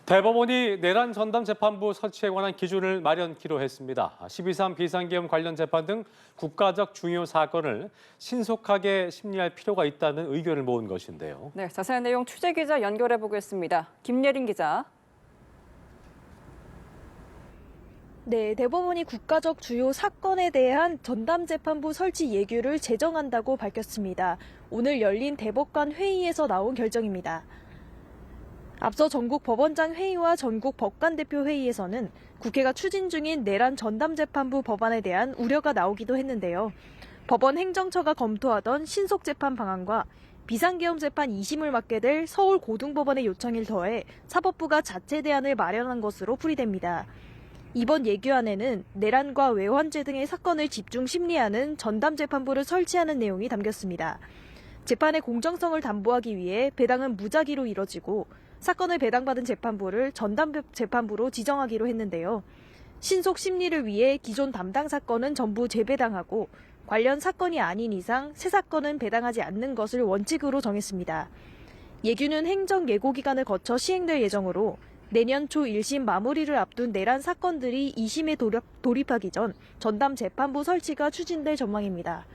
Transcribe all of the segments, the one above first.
대법원이 내란 전담 재판부 설치에 관한 기준을 마련키로 했습니다. 12.3 비상계엄 관련 재판 등 국가적 중요 사건을 신속하게 심리할 필요가 있다는 의견을 모은 것인데요. 네, 자세한 내용 취재 기자 연결해 보겠습니다. 김예린 기자. 네, 대법원이 국가적 주요 사건에 대한 전담 재판부 설치 예규를 제정한다고 밝혔습니다. 오늘 열린 대법관 회의에서 나온 결정입니다. 앞서 전국 법원장 회의와 전국 법관대표 회의에서는 국회가 추진 중인 내란 전담재판부 법안에 대한 우려가 나오기도 했는데요. 법원 행정처가 검토하던 신속재판 방안과 비상계엄 재판 2심을 맡게 될 서울고등법원의 요청을 더해 사법부가 자체 대안을 마련한 것으로 풀이됩니다. 이번 예규안에는 내란과 외환죄 등의 사건을 집중 심리하는 전담재판부를 설치하는 내용이 담겼습니다. 재판의 공정성을 담보하기 위해 배당은 무작위로 이뤄지고 사건을 배당받은 재판부를 전담 재판부로 지정하기로 했는데요. 신속 심리를 위해 기존 담당 사건은 전부 재배당하고 관련 사건이 아닌 이상 새 사건은 배당하지 않는 것을 원칙으로 정했습니다. 예규는 행정 예고 기간을 거쳐 시행될 예정으로 내년 초 1심 마무리를 앞둔 내란 사건들이 2심에 돌입하기 전 전담 재판부 설치가 추진될 전망입니다.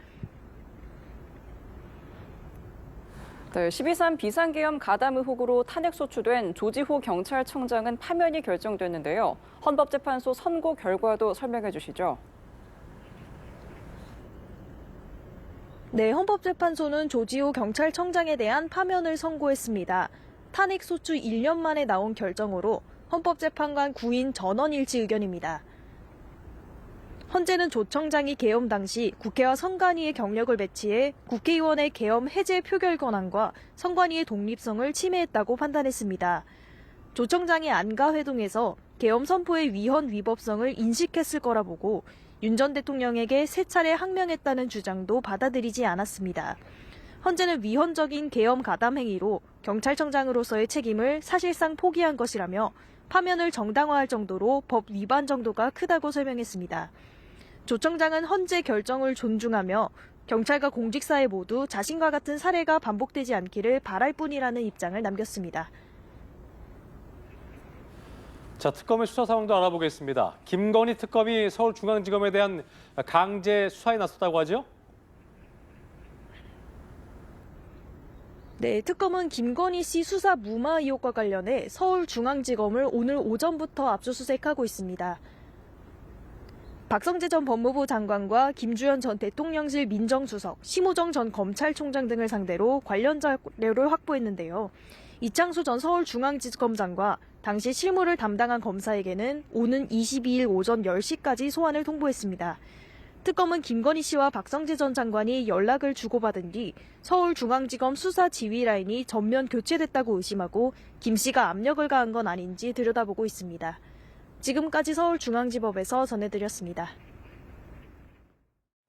네, 12.3 비상계엄 가담 의혹으로 탄핵 소추된 조지호 경찰청장은 파면이 결정됐는데요. 헌법재판소 선고 결과도 설명해 주시죠. 네, 헌법재판소는 조지호 경찰청장에 대한 파면을 선고했습니다. 탄핵 소추 1년 만에 나온 결정으로 헌법재판관 구인 전원 일치 의견입니다. 헌재는 조 청장이 계엄 당시 국회와 선관위의 경력을 배치해 국회의원의 계엄 해제 표결 권한과 선관위의 독립성을 침해했다고 판단했습니다. 조 청장이 안가 회동에서 계엄 선포의 위헌 위법성을 인식했을 거라 보고 윤 전 대통령에게 세 차례 항명했다는 주장도 받아들이지 않았습니다. 헌재는 위헌적인 계엄 가담 행위로 경찰청장으로서의 책임을 사실상 포기한 것이라며 파면을 정당화할 정도로 법 위반 정도가 크다고 설명했습니다. 조 청장은 헌재 결정을 존중하며 경찰과 공직사회 모두 자신과 같은 사례가 반복되지 않기를 바랄 뿐이라는 입장을 남겼습니다. 자, 특검의 수사 상황도 알아보겠습니다. 김건희 특검이 서울중앙지검에 대한 강제 수사에 나섰다고 하죠? 네, 특검은 김건희 씨 수사 무마 의혹과 관련해 서울중앙지검을 오늘 오전부터 압수수색하고 있습니다. 박성재 전 법무부 장관과 김주현 전 대통령실 민정수석, 심호정 전 검찰총장 등을 상대로 관련 자료를 확보했는데요. 이창수 전 서울중앙지검장과 당시 실무를 담당한 검사에게는 오는 22일 오전 10시까지 소환을 통보했습니다. 특검은 김건희 씨와 박성재 전 장관이 연락을 주고받은 뒤 서울중앙지검 수사 지휘 라인이 전면 교체됐다고 의심하고 김 씨가 압력을 가한 건 아닌지 들여다보고 있습니다. 지금까지 서울중앙지법에서 전해드렸습니다.